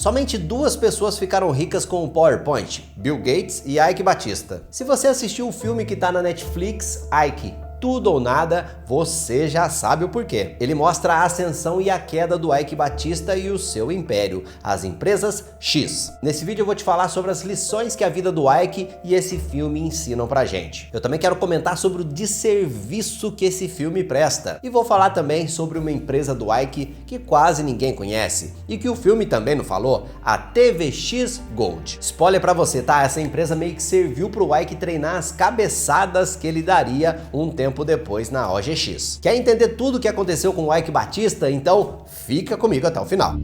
Somente duas pessoas ficaram ricas com o PowerPoint, Bill Gates e Ike Batista. Se você assistiu o filme que tá na Netflix, Ike, Tudo ou Nada, você já sabe o porquê. Ele mostra a ascensão e a queda do Ike Batista e o seu império, as empresas X. Nesse vídeo eu vou te falar sobre as lições que a vida do Ike e esse filme ensinam pra gente. Eu também quero comentar sobre o desserviço que esse filme presta. E vou falar também sobre uma empresa do Ike que quase ninguém conhece e que o filme também não falou, a TVX Gold. Spoiler pra você, tá? Essa empresa meio que serviu pro Ike treinar as cabeçadas que ele daria um tempo depois na OGX. Quer entender tudo o que aconteceu com o Ike Batista? Então fica comigo até o final.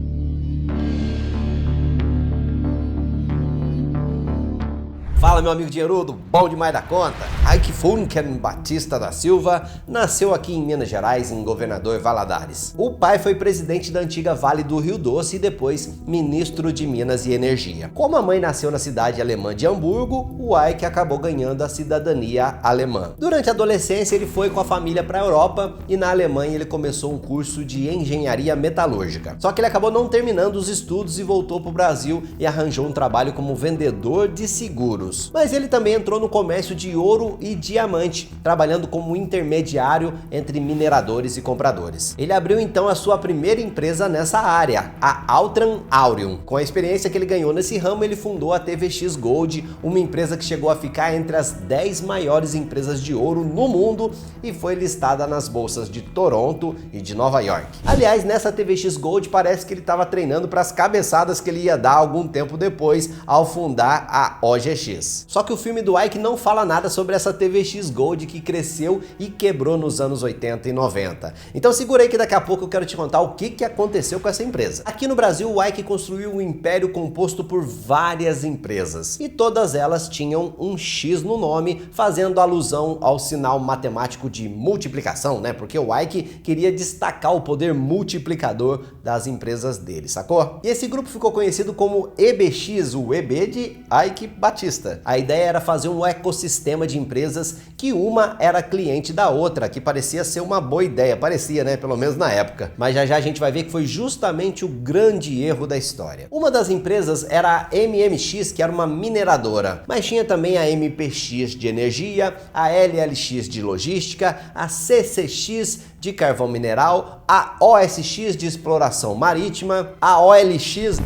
Fala, meu amigo dinheirudo, bom demais da conta? Ike Funken Batista da Silva nasceu aqui em Minas Gerais, em Governador Valadares. O pai foi presidente da antiga Vale do Rio Doce e depois ministro de Minas e Energia. Como a mãe nasceu na cidade alemã de Hamburgo, o Ike acabou ganhando a cidadania alemã. Durante a adolescência ele foi com a família para a Europa e na Alemanha ele começou um curso de engenharia metalúrgica. Só que ele acabou não terminando os estudos e voltou para o Brasil e arranjou um trabalho como vendedor de seguros. Mas ele também entrou no comércio de ouro e diamante, trabalhando como intermediário entre mineradores e compradores. Ele abriu então a sua primeira empresa nessa área, a Altran Aureum. Com a experiência que ele ganhou nesse ramo, ele fundou a TVX Gold, uma empresa que chegou a ficar entre as 10 maiores empresas de ouro no mundo e foi listada nas bolsas de Toronto e de Nova York. Aliás, nessa TVX Gold parece que ele estava treinando para as cabeçadas que ele ia dar algum tempo depois ao fundar a OGX. Só que o filme do Ike não fala nada sobre essa TVX Gold que cresceu e quebrou nos anos 80 e 90. Então segura aí que daqui a pouco eu quero te contar o que aconteceu com essa empresa. Aqui no Brasil, o Ike construiu um império composto por várias empresas e todas elas tinham um X no nome, fazendo alusão ao sinal matemático de multiplicação, né? Porque o Ike queria destacar o poder multiplicador das empresas dele, sacou? E esse grupo ficou conhecido como EBX, o EB de Ike Batista. A ideia era fazer um ecossistema de empresas que uma era cliente da outra, que parecia ser uma boa ideia, parecia, né? Pelo menos na época. Mas já a gente vai ver que foi justamente o grande erro da história. Uma das empresas era a MMX, que era uma mineradora, mas tinha também a MPX de energia, a LLX de logística, a CCX de carvão mineral, a OSX de exploração marítima, a OLX...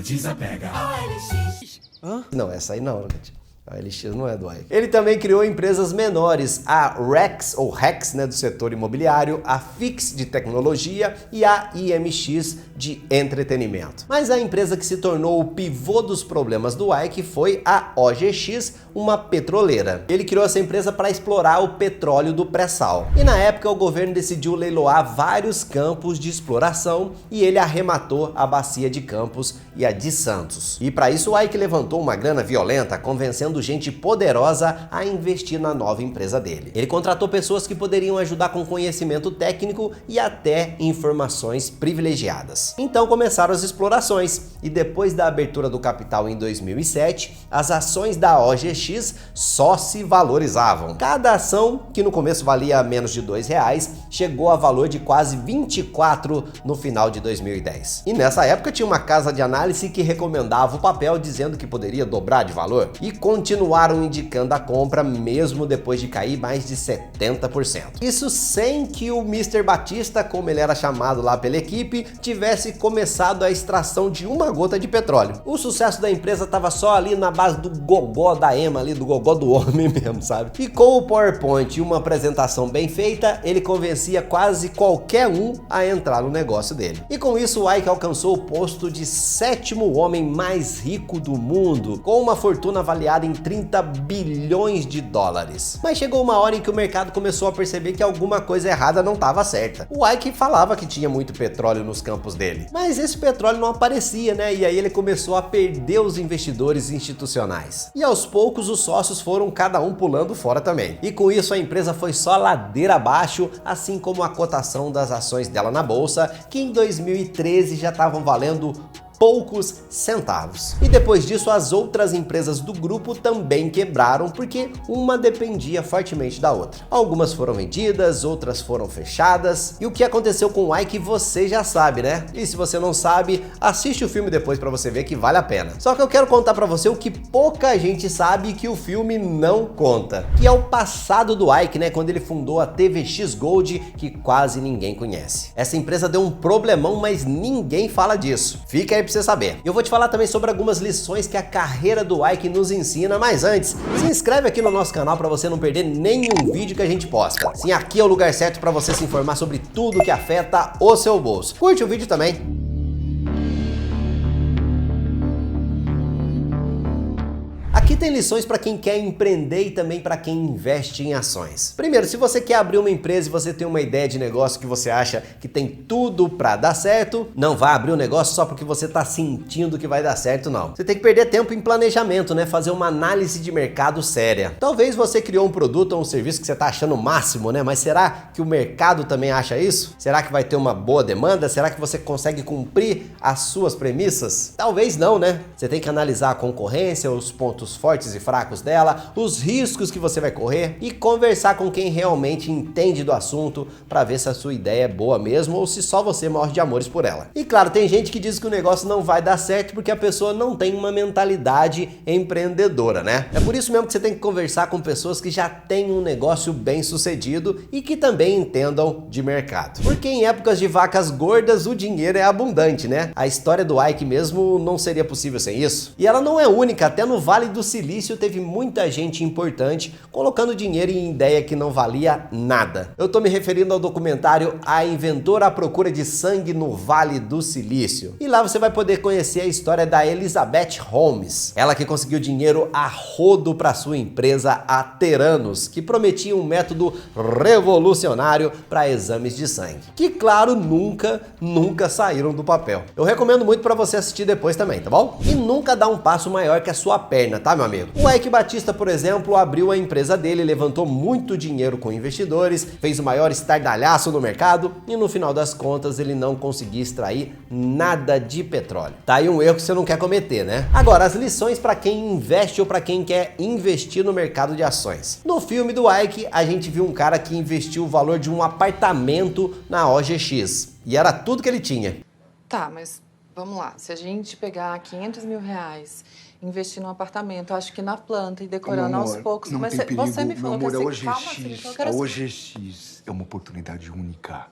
Desapega. OLX... Hã? Não, essa aí não, a LX não é do Ike. Ele também criou empresas menores, a Rex, ou Rex, né, do setor imobiliário, a Fix de tecnologia e a IMX de entretenimento. Mas a empresa que se tornou o pivô dos problemas do Ike foi a OGX, uma petroleira. Ele criou essa empresa para explorar o petróleo do pré-sal. E na época o governo decidiu leiloar vários campos de exploração e ele arrematou a bacia de Campos e a de Santos. E para isso o Ike levantou uma grana violenta, convencendo gente poderosa a investir na nova empresa dele. Ele contratou pessoas que poderiam ajudar com conhecimento técnico e até informações privilegiadas. Então começaram as explorações e depois da abertura do capital em 2007, as ações da OGX só se valorizavam. Cada ação, que no começo valia menos de R$2, chegou a valor de quase 24 no final de 2010. E nessa época tinha uma casa de análise que recomendava o papel dizendo que poderia dobrar de valor e continuaram indicando a compra mesmo depois de cair mais de 70%. Isso sem que o Mr. Batista, como ele era chamado lá pela equipe, tivesse começado a extração de uma gota de petróleo. O sucesso da empresa estava só ali na base do gogó da Ema, ali do gogó do homem mesmo, sabe? E com o PowerPoint e uma apresentação bem feita, ele convencia quase qualquer um a entrar no negócio dele. E com isso o Ike alcançou o posto de 7º homem mais rico do mundo, com uma fortuna avaliada em 30 bilhões de dólares. Mas chegou uma hora em que o mercado começou a perceber que alguma coisa errada não estava certa. O Ike falava que tinha muito petróleo nos campos dele, mas esse petróleo não aparecia, né? E aí ele começou a perder os investidores institucionais. E aos poucos os sócios foram cada um pulando fora também. E com isso a empresa foi só ladeira abaixo, assim como a cotação das ações dela na bolsa, que em 2013 já estavam valendo poucos centavos. E depois disso, as outras empresas do grupo também quebraram porque uma dependia fortemente da outra. Algumas foram vendidas, outras foram fechadas. E o que aconteceu com o Ike você já sabe, né? E se você não sabe, assiste o filme depois para você ver que vale a pena. Só que eu quero contar para você o que pouca gente sabe e que o filme não conta, que é o passado do Ike, né? Quando ele fundou a TVX Gold, que quase ninguém conhece. Essa empresa deu um problemão, mas ninguém fala disso. Fica aí pra você saber. Eu vou te falar também sobre algumas lições que a carreira do Ike nos ensina, mas antes, se inscreve aqui no nosso canal para você não perder nenhum vídeo que a gente posta. Sim, aqui é o lugar certo para você se informar sobre tudo que afeta o seu bolso. Curte o vídeo também. Aqui tem lições para quem quer empreender e também para quem investe em ações. Primeiro, se você quer abrir uma empresa e você tem uma ideia de negócio que você acha que tem tudo para dar certo, não vá abrir um negócio só porque você está sentindo que vai dar certo, não. Você tem que perder tempo em planejamento, né? Fazer uma análise de mercado séria. Talvez você criou um produto ou um serviço que você está achando o máximo, né? Mas será que o mercado também acha isso? Será que vai ter uma boa demanda? Será que você consegue cumprir as suas premissas? Talvez não, né? Você tem que analisar a concorrência, os pontos fortes e fracos dela, os riscos que você vai correr e conversar com quem realmente entende do assunto para ver se a sua ideia é boa mesmo ou se só você morre de amores por ela. E claro, tem gente que diz que o negócio não vai dar certo porque a pessoa não tem uma mentalidade empreendedora, né? É por isso mesmo que você tem que conversar com pessoas que já têm um negócio bem sucedido e que também entendam de mercado. Porque em épocas de vacas gordas o dinheiro é abundante, né? A história do Ike mesmo não seria possível sem isso. E ela não é única, até no Vale do Silício teve muita gente importante colocando dinheiro em ideia que não valia nada. Eu tô me referindo ao documentário A Inventora à Procura de Sangue no Vale do Silício. E lá você vai poder conhecer a história da Elizabeth Holmes. Ela que conseguiu dinheiro a rodo para sua empresa há teranos, que prometia um método revolucionário para exames de sangue. Que claro, nunca saíram do papel. Eu recomendo muito para você assistir depois também, tá bom? E nunca dá um passo maior que a sua perna, tá, meu amigo? O Eike Batista, por exemplo, abriu a empresa dele, levantou muito dinheiro com investidores, fez o maior estardalhaço no mercado e no final das contas ele não conseguia extrair nada de petróleo. Tá aí um erro que você não quer cometer, né? Agora, as lições para quem investe ou para quem quer investir no mercado de ações. No filme do Ike, a gente viu um cara que investiu o valor de um apartamento na OGX e era tudo que ele tinha. Tá, mas vamos lá. Se a gente pegar 500 mil reais, investir num apartamento, acho que na planta e decorando aos poucos. Não mas tem perigo, você me falou meu amor, que a calma, você me falou que OGX, era a OGX é uma oportunidade única.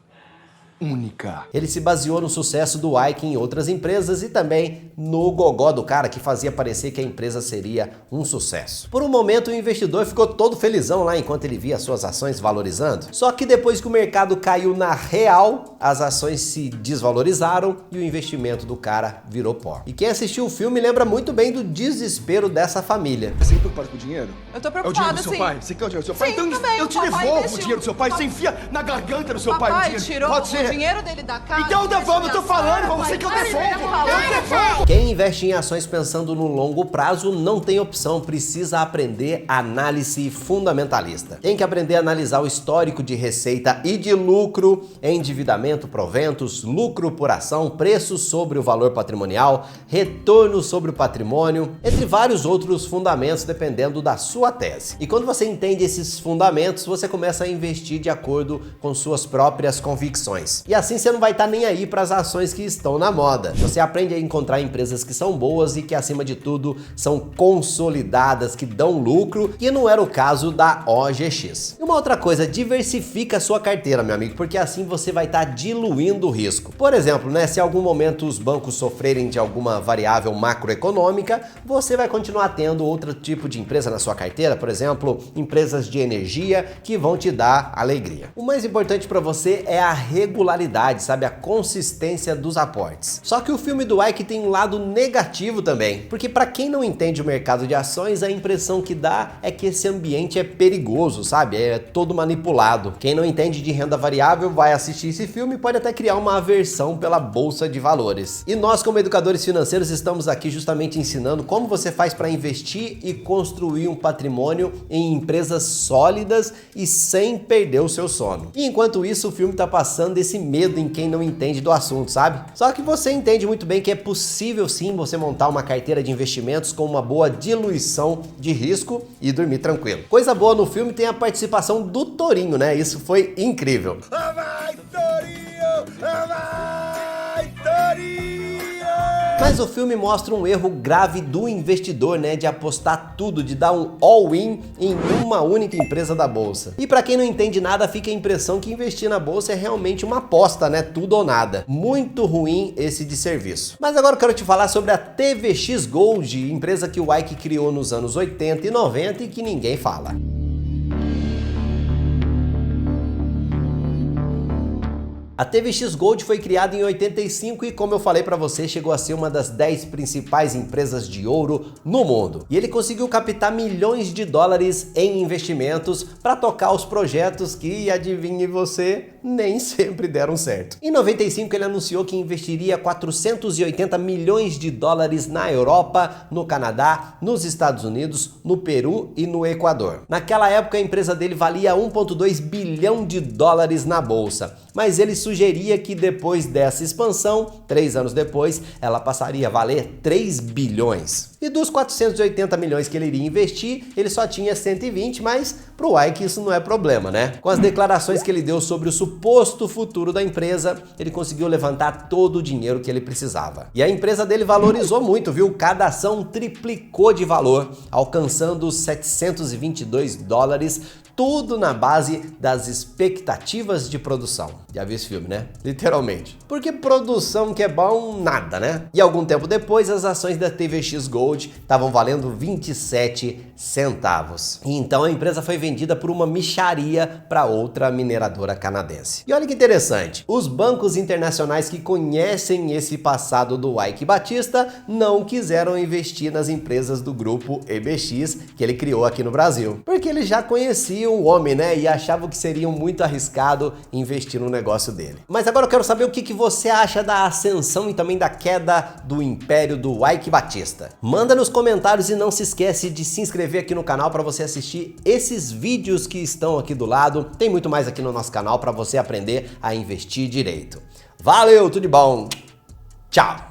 Única. Ele se baseou no sucesso do Ike em outras empresas e também no gogó do cara, que fazia parecer que a empresa seria um sucesso. Por um momento o investidor ficou todo felizão lá enquanto ele via suas ações valorizando. Só que depois que o mercado caiu na real, as ações se desvalorizaram e o investimento do cara virou pó. E quem assistiu o filme lembra muito bem do desespero dessa família. Você tá preocupado com o dinheiro? Eu tô É o dinheiro preocupada, do seu sim. pai? Você quer o dinheiro do seu pai? Sim, Então também, eu o te papai devolvo o investiu. dinheiro do seu pai. Você enfia na garganta do seu pai o Papai dinheiro. tirou Pode o ser. dinheiro dele da casa. Então eu devolvo, eu tô falando pra pai. você que eu Ai, devolvo. eu devolvo. Quem investe em ações pensando no longo prazo não tem opção, precisa aprender análise fundamentalista. Tem que aprender a analisar o histórico de receita e de lucro, endividamento, proventos, lucro por ação, preço sobre o valor patrimonial, retorno sobre o patrimônio, entre vários outros fundamentos dependendo da sua tese. E quando você entende esses fundamentos, você começa a investir de acordo com suas próprias convicções. E assim você não vai estar nem aí para as ações que estão na moda. Você aprende a encontrar empresas que são boas e que, acima de tudo, são consolidadas, que dão lucro, que não era o caso da OGX. E uma outra coisa, diversifica a sua carteira, meu amigo, porque assim você vai estar diluindo o risco. Por exemplo, né, se em algum momento os bancos sofrerem de alguma variável macroeconômica, você vai continuar tendo outro tipo de empresa na sua carteira, por exemplo, empresas de energia que vão te dar alegria. O mais importante para você é a regularidade, sabe? A consistência dos aportes. Só que o filme do Ike tem um lado negativo também, porque para quem não entende o mercado de ações, a impressão que dá é que esse ambiente é perigoso, sabe? É todo manipulado. Quem não entende de renda variável vai assistir esse filme e pode até criar uma aversão pela bolsa de valores. E nós, como educadores financeiros, estamos aqui justamente ensinando como você faz para investir e construir um patrimônio em empresas sólidas e sem perder o seu sono. E enquanto isso, o filme tá passando esse medo em quem não entende do assunto, sabe? Só que você entende muito bem que é possível sim você montar uma carteira de investimentos com uma boa diluição de risco e dormir tranquilo. Coisa boa no filme tem a participação do Torinho, né? Isso foi incrível. Vai, Torinho! Vai, Torinho! Mas o filme mostra um erro grave do investidor, né, de apostar tudo, de dar um all-in em uma única empresa da bolsa. E para quem não entende nada, fica a impressão que investir na bolsa é realmente uma aposta, né, tudo ou nada. Muito ruim esse de serviço. Mas agora eu quero te falar sobre a TVX Gold, empresa que o Ike criou nos anos 80 e 90 e que ninguém fala. A TVX Gold foi criada em 85 e, como eu falei para você, chegou a ser uma das 10 principais empresas de ouro no mundo. E ele conseguiu captar milhões de dólares em investimentos para tocar os projetos que, adivinhe você, nem sempre deram certo. Em 95 ele anunciou que investiria 480 milhões de dólares na Europa, no Canadá, nos Estados Unidos, no Peru e no Equador. Naquela época a empresa dele valia 1,2 bilhão de dólares na bolsa, mas ele sugeria que depois dessa expansão, 3 anos depois, ela passaria a valer 3 bilhões. E dos 480 milhões que ele iria investir, ele só tinha 120, mas pro Ike isso não é problema, né? Com as declarações que ele deu sobre o suposto futuro da empresa, ele conseguiu levantar todo o dinheiro que ele precisava. E a empresa dele valorizou muito, viu? Cada ação triplicou de valor, alcançando os 722 dólares, tudo na base das expectativas de produção. Já viu esse filme, né? Literalmente. Porque produção que é bom, nada, né? E algum tempo depois, as ações da TVX Gold estavam valendo 27 centavos. E então a empresa foi vendida por uma mixaria para outra mineradora canadense. E olha que interessante, os bancos internacionais que conhecem esse passado do Ike Batista não quiseram investir nas empresas do grupo EBX que ele criou aqui no Brasil. Porque eles já conheciam o homem, né? E achavam que seria muito arriscado investir no negócio dele. Mas agora eu quero saber o que você acha da ascensão e também da queda do império do Ike Batista. Manda nos comentários e não se esquece de se inscrever aqui no canal para você assistir esses vídeos que estão aqui do lado. Tem muito mais aqui no nosso canal para você aprender a investir direito. Valeu, tudo de bom. Tchau.